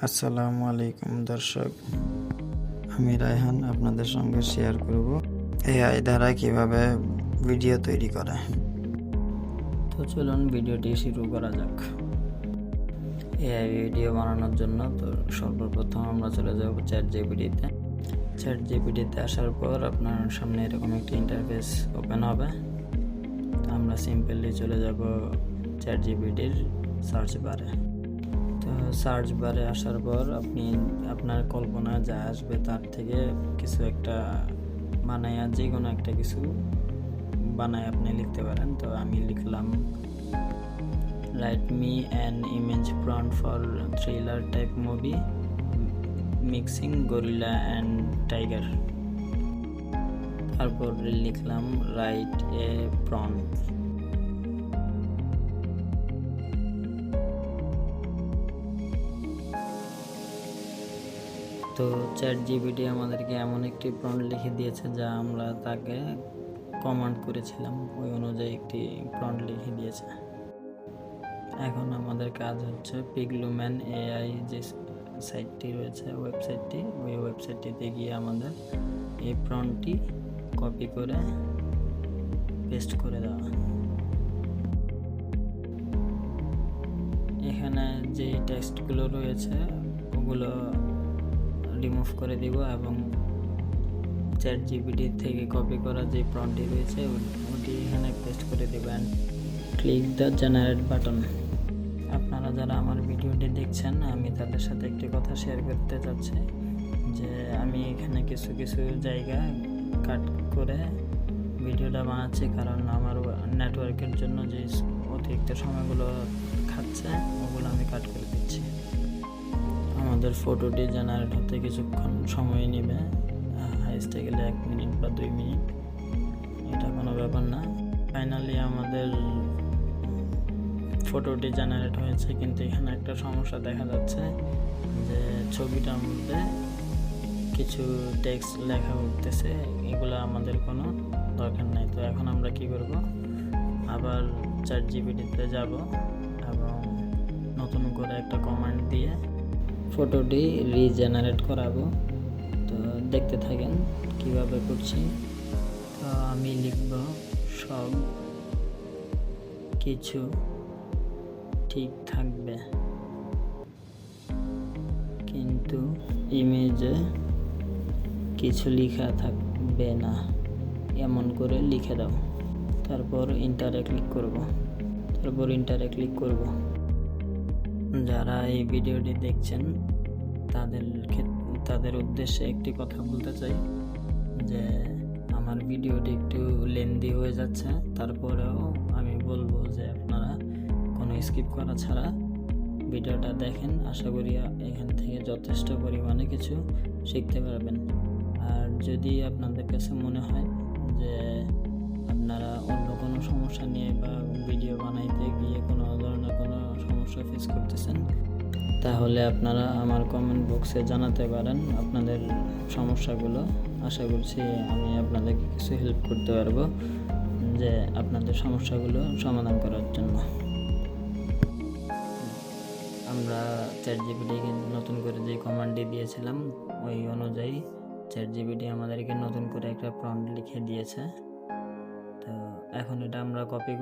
আসসালামু আলাইকুম দর্শক, আমি রায়হান আপনাদের সঙ্গে শেয়ার করব এআই দ্বারা কিভাবে ভিডিও তৈরি করে। তো চলুন ভিডিওটি শুরু করা যাক। এআই ভিডিও বানানোর জন্য তো সর্বপ্রথম আমরা চলে যাব চ্যাট জিপিটিতে আসার পর আপনার সামনে এরকম একটি ইন্টারফেস ওপেন হবে। তো আমরা সিম্পলি চলে যাব চ্যাট জিপিটির সার্চ বারে। তো সার্চ বারে আসার পর আপনি আপনার কল্পনা যা আসবে তার থেকে কিছু একটা বানায়া, যে কোনো একটা কিছু বানায় আপনি লিখতে পারেন। তো আমি লিখলাম write me an image prompt for thriller type movie mixing gorilla and tiger. তারপর লিখলাম রাইট এ প্রম্পট। তো চ্যাট জিপিটি আমাদেরকে এমন একটি প্রম্পট লিখে দিয়েছে যা আমরা তাকে কমান্ড করেছিলাম, ওই অনুযায়ী একটি প্রম্পট লিখে দিয়েছে। এখন আমাদের কাজ হচ্ছে পিগলুম্যান এআই যে সাইটটি রয়েছে, ওয়েবসাইটটি, ওই ওয়েবসাইটটিতে গিয়ে আমাদের এই প্রম্পটটি কপি করে পেস্ট করে দেওয়া। এখানে যে টেক্সটগুলো রয়েছে ওগুলো রিমুভ করে দিব এবং চ্যাট জিপিটি থেকে কপি করা যে প্রম্পটটি রয়েছে ওটি এখানে পেস্ট করে দেবেন। Click the generate button. আপনারা যারা আমার ভিডিওটি দেখছেন, আমি তাদের সাথে একটি কথা শেয়ার করতে চাচ্ছি যে আমি এখানে কিছু কিছু জায়গা কাট করে ভিডিওটা বানাচ্ছি, কারণ আমার নেটওয়ার্কের জন্য যে অতিরিক্ত সময়গুলো খাচ্ছে ওগুলো আমি কাট করে দিচ্ছি। আমাদের ফটোটি জেনারেট হতে কিছুক্ষণ সময় নেবে, হাইস্টে গেলে 1 মিনিট বা 2 মিনিট, এটা কোনো ব্যাপার না। ফাইনালি আমাদের ফটোটি জেনারেট হয়েছে, কিন্তু এখানে একটা সমস্যা দেখা যাচ্ছে যে ছবিটার মধ্যে কিছু টেক্সট লেখা উঠতেছে, এগুলো আমাদের কোনো দরকার নাই। তো এখন আমরা কি করব, আবার চ্যাট জিপিটিতে যাব এবং নতুন করে একটা কমান্ড দিয়ে ফটোটি রিজেনারেট করাবো। তো দেখতে থাকেন কিভাবে করছি। তো আমি লিখব সব কিছু ঠিক থাকবে, কিন্তু ইমেজে কিছু লেখা থাকবে না, এমন করে লিখে দাও। তারপর ইন্টারে ক্লিক করব। যারা এই ভিডিওটি দেখছেন তাদের উদ্দেশ্যে একটি কথা বলতে চাই যে আমার ভিডিওটি একটু লেন্দি হয়ে যাচ্ছে, তারপরেও আমি বলবো যে আপনারা কোনো স্কিপ করা ছাড়া ভিডিওটা দেখেন। আশা করি এখান থেকে যথেষ্ট পরিমাণে কিছু শিখতে পারবেন। আর যদি আপনাদের কাছে মনে হয় যে আপনারা অন্য কোনো সমস্যা নিয়ে বা ভিডিও বানাইতে গিয়ে কোনো ধরনের কোনো সমস্যা ফেস করতেছেন, তাহলে আপনারা আমার কমেন্ট বক্সে জানাতে পারেন আপনাদের সমস্যাগুলো। আশা করছি আমি আপনাদেরকে কিছু হেল্প করতে পারবো যে আপনাদের সমস্যাগুলো সমাধান করার জন্য। আমরা চ্যাট জিপিটিকে নতুন করে যে কমান্ডটি দিয়েছিলাম ওই অনুযায়ী চ্যাট জিপিটি আমাদেরকে নতুন করে একটা প্রম্পট লিখে দিয়েছে। তো এখন এটা আমরা কপি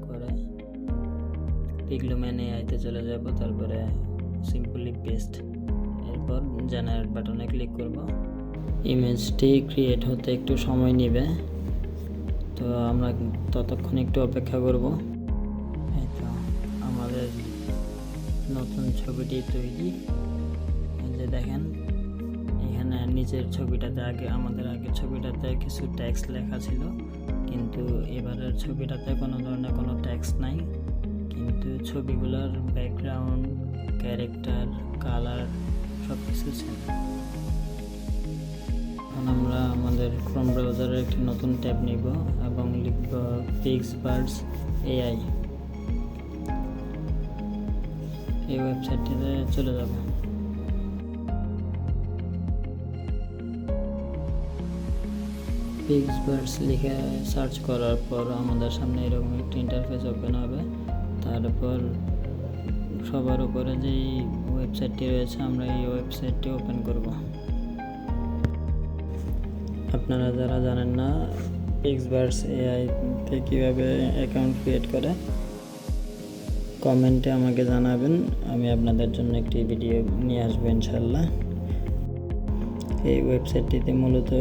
করে পিগলুম্যান এআইতে চলে যাব, তারপরে সিম্পলি পেস্ট, এরপর জেনারেট বাটনে ক্লিক করব। ইমেজটি ক্রিয়েট হতে একটু সময় নেবে, তো আমরা ততক্ষণ একটু অপেক্ষা করব। এই তো আমাদের নতুন ছবিটি তৈরি। যে দেখেন এখানে নিচের ছবিটাতে আমাদের আগের ছবিটাতে কিছু টেক্সট লেখা ছিল, কিন্তু এবারের ছবিটাতে কোনো ধরনের কোনো টেক্সট নাই, কিন্তু ছবিগুলোর ব্যাকগ্রাউন্ড, ক্যারেক্টার, কালার সব কিছু ছিল। এখন আমরা আমাদের ক্রোম ব্রাউজারের একটি নতুন ট্যাব নিব এবং লিখব পিক্সবার্ডস এআই। এই ওয়েবসাইটটিতে চলে যাব। পিক্সবার্স লিখে সার্চ করার পর আমাদের সামনে এরকম একটা ইন্টারফেস ওপেন হবে। তারপর সবার উপরে যেই ওয়েবসাইটটি রয়েছে আমরা এই ওয়েবসাইটটি ওপেন করব। আপনারা যারা জানেন না পিক্সবার্স এআইতে কীভাবে অ্যাকাউন্ট ক্রিয়েট করে, কমেন্টে আমাকে জানাবেন, আমি আপনাদের জন্য একটি ভিডিও নিয়ে আসবো ইনশাল্লাহ। এই ওয়েবসাইটটিতে মূলত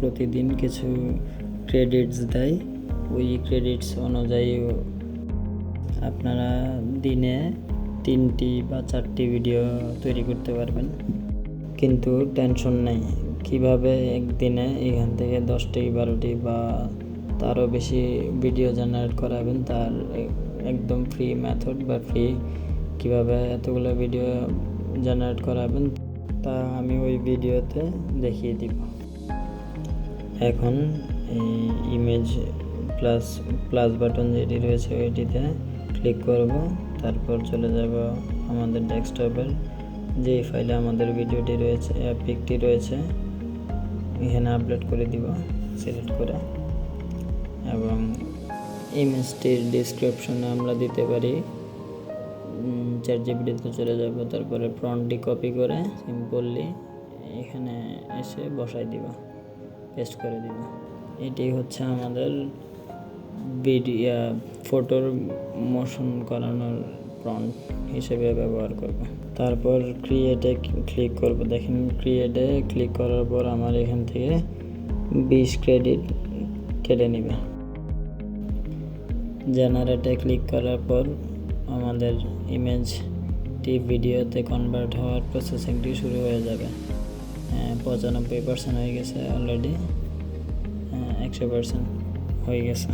প্রতিদিন কিছু ক্রেডিটস দেয়। ওই ক্রেডিটস অনুযায়ী আপনারা দিনে 3টি বা 4টি ভিডিও তৈরি করতে পারবেন। কিন্তু টেনশন নেই, কিভাবে একদিনে এখান থেকে 10টি 12টি বা তারও বেশি ভিডিও জেনারেট করাবেন তার একদম ফ্রি মেথড বা ফ্রি কিভাবে এতগুলো ভিডিও জেনারেট করাবেন তা আমি ওই ভিডিওতে দেখিয়ে দিব। এখন এই ইমেজ প্লাস বাটন যেটি রয়েছে ওইটিতে ক্লিক করব। তারপর চলে যাব আমাদের ডেস্কটপের যে ফাইলে আমাদের ভিডিওটি রয়েছে, পিকটি রয়েছে, এখানে আপলোড করে দিব সিলেক্ট করে। এবং ইমেজটির ডিসক্রিপশনে আমরা দিতে পারি চ্যাটজিপিটিতে চলে যাব। তারপরে প্রম্পটটি কপি করে সিম্পলি এখানে এসে বসাই দিব, পেস্ট করে দিব। এটি হচ্ছে আমাদের ভিডিও ফটোর মোশন করানোর প্রম্পট হিসেবে ব্যবহার করব। তারপর ক্রিয়েটে ক্লিক করব। দেখেন ক্রিয়েটে ক্লিক করার পর আমার এখান থেকে 20 ক্রেডিট কেটে নেবে। জেনারেটে ক্লিক করার পর আমাদের ইমেজটি ভিডিওতে কনভার্ট হওয়ার প্রসেসিংটি শুরু হয়ে যাবে। 95% হয়ে গেছে অলরেডি, 100% হয়ে গেছে।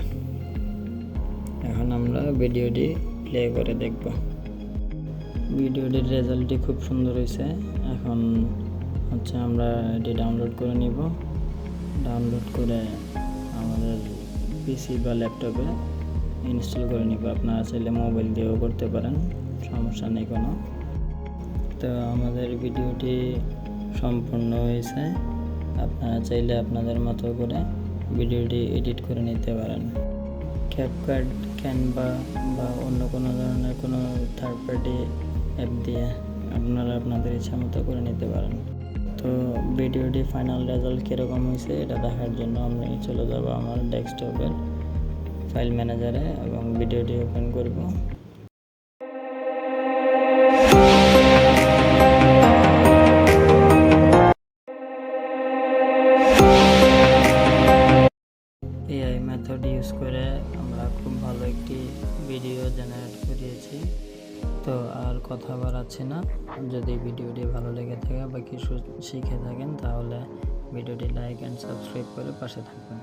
এখন আমরা ভিডিওটি প্লে করে দেখব। ভিডিওটির রেজাল্টটি খুব সুন্দর হয়েছে। এখন হচ্ছে আমরা এটি ডাউনলোড করে নিব। ডাউনলোড করে আমাদের পিসি বা ল্যাপটপে ইনস্টল করে নিব। আপনারা চাইলে মোবাইল দিয়েও করতে পারেন, সমস্যা নেই কোনো। তো আমাদের ভিডিওটি সম্পূর্ণ হয়েছে। আপনারা চাইলে আপনাদের মতো করে ভিডিওটি এডিট করে নিতে পারেন। ক্যাপকাট, ক্যানভা বা অন্য কোনো ধরনের কোনো থার্ড পার্টি অ্যাপ দিয়ে আপনারা আপনাদের ইচ্ছা মতো করে নিতে পারেন। তো ভিডিওটি ফাইনাল রেজাল্ট কীরকম হয়েছে এটা দেখার জন্য আমি চলে যাব আমার ডেস্কটপের ফাইল ম্যানেজারে এবং ভিডিওটি ওপেন করব। এআই মেথড ইউজ করে আমরা খুব ভালো একটি ভিডিও জেনারেট করিয়েছি। তো আর কথা বাড়াচ্ছি না। যদি ভিডিওটি ভালো লেগে থাকে বা কিছু শিখে থাকেন তাহলে ভিডিওটি লাইক অ্যান্ড সাবস্ক্রাইব করে পাশে থাকবেন।